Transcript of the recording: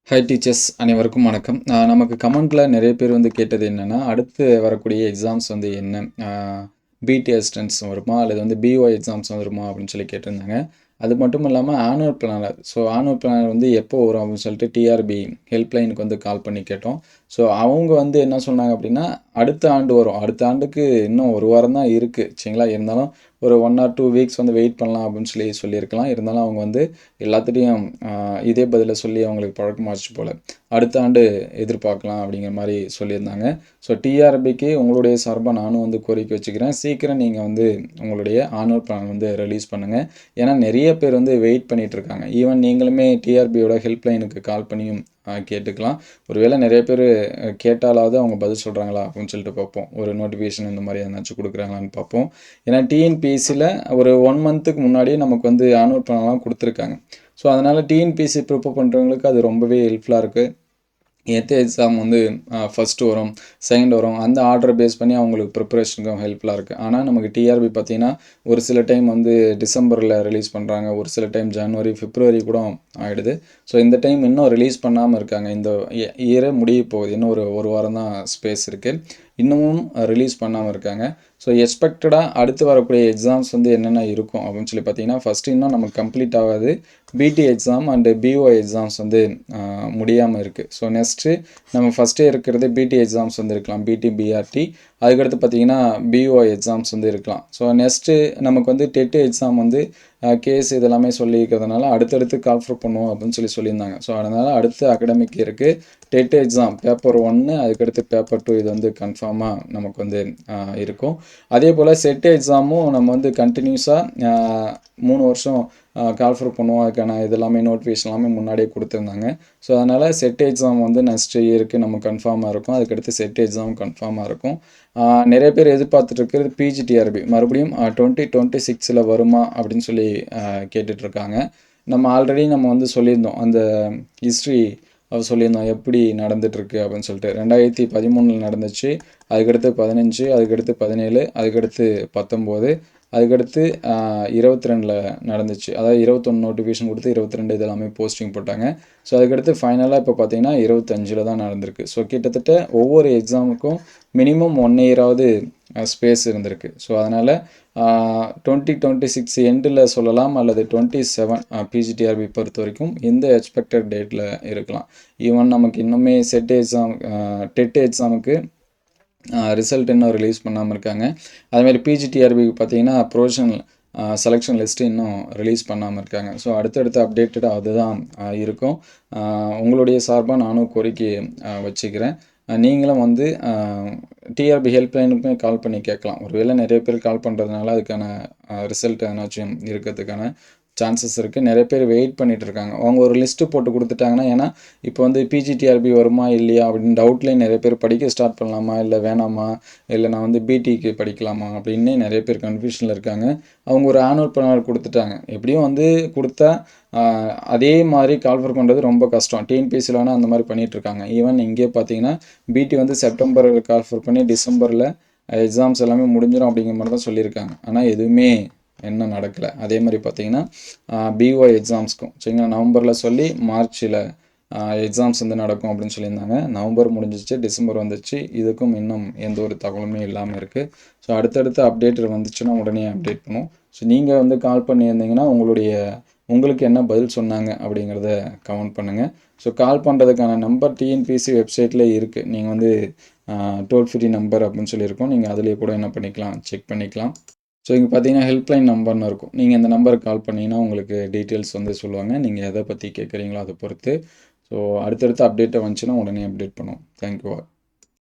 Hi teachers அனைவருக்கும் வணக்கம். நமக்கு கமெண்ட்ல நிறைய பேர் வந்து கேட்டது என்னன்னா, அடுத்து வரக்கூடிய எக்ஸாம்ஸ் வந்து என்ன? பிடி அசிஸ்டன்ட்ஸ் வருமா? அல்லது வந்து பிஓ எக்ஸாம்ஸ் வருமா? அப்படின்னு சொல்லி கேட்டிருந்தாங்க. அது மட்டும் இல்லாம annual planar. So annual planar வந்து எப்போ வரும் அப்படின்னு சொல்லிட்டு டிஆர்பி ஹெல்ப்லைனுக்கு வந்து கால் பண்ணி கேட்டோம். ஸோ அவங்க வந்து என்ன சொன்னாங்க அப்படின்னா, அடுத்த ஆண்டு வரும். அடுத்த ஆண்டுக்கு இன்னும் 1 வாரம் தான் இருக்கு. சரிங்களா? இருந்தாலும் ஒரு 1 ஆர் 2 வீக்ஸ் வந்து வெயிட் பண்ணலாம் அப்படின்னு சொல்லியிருக்கலாம். இருந்தாலும் அவங்க வந்து எல்லாத்துட்டையும் இதே பதில சொல்லி அவங்களுக்கு பழக்கமாச்சு போல. அடுத்த ஆண்டு எதிர்பார்க்கலாம் அப்படிங்கிற மாரி சொல்லியிருந்தாங்க. ஸோ டிஆர்பிக்கு உங்களுடைய சார்பா நானும் வந்து கோரிக்கை வச்சுக்கிறேன். சீக்கிரம் நீங்க வந்து உங்களுடைய ஆனுவல் பிளான் வந்து ரிலீஸ் பண்ணுங்க. ஏன்னா நெறைய பேர் வந்து வெயிட் பண்ணிட்டு இருக்காங்க. ஈவன் நீங்களுமே டிஆர்பியோட ஹெல்ப்லைனுக்கு கால் பண்ணியும் கேட்டுக்கலாம். ஒருவேளை நெறைய பேரு கேட்டாலாவது அவங்க பதில் சொல்றாங்களா அப்படின்னு சொல்லிட்டு பார்ப்போம். ஒரு நோட்டிஃபிகேஷன் இந்த மாரி எதனாச்சும் குடுக்குறாங்களான்னு பார்ப்போம். ஏன்னா டிஎன்பிஎஸ்சில ஒரு 1 மந்த்துக்கு முன்னாடியே நமக்கு வந்து ஆனுவல் பிளான்லாம் குடுத்துருக்காங்க. ஸோ அதனால டிஎன்பிஎஸ்சி ப்ரிப்பேர் பண்ணுறவங்களுக்கு அது ரொம்பவே ஹெல்ப்ஃபுல்லா இருக்கு. எந்த எக்ஸாம் வந்து ஃபர்ஸ்ட்டு வரும், செகண்ட் வரும், அந்த ஆர்டரை பேஸ் பண்ணி அவங்களுக்கு ப்ரிப்பரேஷனுக்கும் ஹெல்ப்ஃபுல்லாக இருக்குது. ஆனால் நமக்கு டிஆர்பி பார்த்தீங்கன்னா, ஒரு சில டைம் வந்து டிசம்பரில் ரிலீஸ் பண்ணுறாங்க, ஒரு சில டைம் ஜனவரி, பிப்ரவரி கூட ஆகிடுது. ஸோ இந்த டைம் இன்னும் ரிலீஸ் பண்ணாமல் இருக்காங்க. இந்த இயரே முடிய போகுது. இன்னும் ஒரு வாரம் தான் ஸ்பேஸ் இருக்குது. இன்னமும் ரிலீஸ் பண்ணாமல் இருக்காங்க. ஸோ எக்ஸ்பெக்டடாக அடுத்து வரக்கூடிய எக்ஸாம்ஸ் வந்து என்னென்ன இருக்கும் அப்படின்னு சொல்லி பார்த்தீங்கன்னா, ஃபஸ்ட்டு இன்னும் நமக்கு கம்ப்ளீட் ஆகாது. பிடி எக்ஸாம் அண்டு பிஓ எக்ஸாம்ஸ் வந்து முடியாமல் இருக்குது. ஸோ நெக்ஸ்ட்டு நம்ம ஃபஸ்ட்டே இருக்கிறது பிடி எக்ஸாம்ஸ் வந்து இருக்கலாம். பிடி, பிஆர்டி. அதுக்கடுத்து பார்த்தீங்கன்னா பிஓ எக்ஸாம்ஸ் வந்து இருக்கலாம். ஸோ நெக்ஸ்ட்டு நமக்கு வந்து டெட் எக்ஸாம் வந்து கேஸ் இதெல்லாமே சொல்லியிருக்கிறதுனால அடுத்தடுத்து கால்ஃபர் பண்ணுவோம் அப்படின்னு சொல்லியிருந்தாங்க. ஸோ அதனால் அடுத்த அகடமிக் இருக்குது டெட் எக்ஸாம் பேப்பர் 1 அதுக்கடுத்து பேப்பர் 2 இது வந்து கன்ஃபார்மாக நமக்கு வந்து இருக்கும். அதே போல் செட் எக்ஸாமும் நம்ம வந்து கண்டினியூஸாக 3 வருஷம் கால்ஃபர் பண்ணுவோம். அதுக்கான இதெல்லாமே நோட்டிஃபிகேஷன் எல்லாமே முன்னாடியே கொடுத்துருந்தாங்க. ஸோ அதனால் செட் எக்ஸாம் வந்து நெக்ஸ்ட் இயருக்கு நம்ம கன்ஃபார்மாக இருக்கும். அதுக்கடுத்து செட் எக்ஸாம் கன்ஃபார்மாக இருக்கும். நிறைய பேர் எதிர்பார்த்துட்டு இருக்கிறது பிஜிடிஆர்பி மறுபடியும் 2026ல் வருமா அப்படின்னு சொல்லி கேட்டுட்ருக்காங்க. நம்ம ஆல்ரெடி நம்ம வந்து சொல்லியிருந்தோம் அந்த ஹிஸ்ட்ரி சொல்லியிருந்தோம் எப்படி நடந்துகிட்ருக்கு அப்படின்னு சொல்லிட்டு. 2013 நடந்துச்சு, அதுக்கடுத்து 15, அதுக்கடுத்து 17, அதுக்கடுத்து 19, அதுக்கடுத்து 22ல் நடந்துச்சு. அதாவது 21 நோட்டிஃபிகேஷன் கொடுத்து 22 இதெல்லாமே போஸ்டிங் போட்டாங்க. ஸோ அதுக்கடுத்து ஃபைனலாக இப்போ பார்த்தீங்கன்னா 25ல் தான் நடந்திருக்கு. ஸோ கிட்டத்தட்ட ஒவ்வொரு எக்ஸாமுக்கும் மினிமம் 1 இயராவது ஸ்பேஸ் இருந்திருக்கு. ஸோ அதனால் 2026 எண்டில் சொல்லலாம் அல்லது 27 பிஜிடிஆர்பி பொறுத்த வரைக்கும் இந்த எக்ஸ்பெக்டட் டேட்டில் இருக்கலாம். ஈவன் நமக்கு இன்னுமே செட் எக்ஸாம் டெட் எக்ஸாமுக்கு ரிசல்ட் இன்னும் ரிலீஸ் பண்ணாமல் இருக்காங்க. அதுமாதிரி பிஜிடிஆர்பிக்கு பார்த்தீங்கன்னா ப்ரொவிஷனல் செலெக்ஷன் லிஸ்ட்டு இன்னும் ரிலீஸ் பண்ணாமல் இருக்காங்க. ஸோ அடுத்தடுத்த அப்டேட்டடாக அதுதான் இருக்கும். உங்களுடைய சார்பாக நானும் கோரிக்கை வச்சுக்கிறேன். நீங்களும் வந்து டிஆர்பி ஹெல்ப்லைனுக்குமே கால் பண்ணி கேட்கலாம். ஒருவேளை நிறைய பேர் கால் பண்ணுறதுனால அதுக்கான ரிசல்ட் எதனாச்சும் இருக்கிறதுக்கான சான்சஸ் இருக்குது. நிறைய பேர் வெயிட் பண்ணிகிட்டு இருக்காங்க. அவங்க ஒரு லிஸ்ட்டு போட்டு கொடுத்துட்டாங்கன்னா, ஏன்னா இப்போ வந்து பிஜிடிஆர்பி வருமா இல்லையா அப்படின்னு டவுட்லேயே நிறைய பேர் படிக்க ஸ்டார்ட் பண்ணலாமா இல்லை வேணாமா, இல்லை நான் வந்து பிடிக்கு படிக்கலாமா அப்படின்னு நிறைய பேர் கன்ஃபியூஷனில் இருக்காங்க. அவங்க ஒரு ஆனுவல் பிளானர் கொடுத்துட்டாங்க. எப்படியும் வந்து கொடுத்தா அதே மாதிரி கால்ஃபர் பண்ணுறது ரொம்ப கஷ்டம். டிஎன்பிஎஸ்சியில் வேணால் அந்த மாதிரி பண்ணிகிட்ருக்காங்க. ஈவன் இங்கே பார்த்தீங்கன்னா பிடி வந்து செப்டம்பரில் கால்ஃபர் பண்ணி டிசம்பரில் எக்ஸாம்ஸ் எல்லாமே முடிஞ்சிடும் அப்படிங்கிற மாதிரி தான் சொல்லியிருக்காங்க. ஆனால் எதுவுமே என்ன நடக்கலை. அதே மாதிரி பார்த்தீங்கன்னா பிஓ எக்ஸாம்ஸ்க்கும் சரிங்களா, நவம்பரில் சொல்லி மார்ச்சில் எக்ஸாம்ஸ் வந்து நடக்கும் அப்படின்னு சொல்லியிருந்தாங்க. நவம்பர் முடிஞ்சிச்சு, டிசம்பர் வந்துச்சு. இதுக்கும் இன்னும் எந்த ஒரு தகவலுமே இல்லாமல் இருக்குது. ஸோ அடுத்தடுத்த அப்டேட் வந்துச்சுன்னா உடனே அப்டேட் பண்ணுவோம். ஸோ நீங்கள் வந்து கால் பண்ணியிருந்தீங்கன்னா உங்களுக்கு என்ன பதில் சொன்னாங்க அப்படிங்கிறத கமெண்ட் பண்ணுங்கள். ஸோ கால் பண்ணுறதுக்கான நம்பர் டிஎன்பிஎஸ்சி வெப்சைட்லேயே இருக்குது. நீங்கள் வந்து டோல் ஃப்ரீ நம்பர் அப்படின்னு சொல்லியிருக்கோம். நீங்கள் அதிலேயே கூட என்ன பண்ணிக்கலாம், செக் பண்ணிக்கலாம். ஸோ இங்கே பார்த்தீங்கன்னா ஹெல்ப்லைன் நம்பர்னு இருக்கும். நீங்கள் இந்த நம்பருக்கு கால் பண்ணிங்கன்னா உங்களுக்கு டீட்டெயில்ஸ் வந்து சொல்லுவாங்க. நீங்கள் எதை பற்றி கேட்குறீங்களோ அதை பொறுத்து. ஸோ அடுத்தடுத்த அப்டேட்டை வந்துச்சுன்னா உடனே அப்டேட் பண்ணுவோம். Thank you all.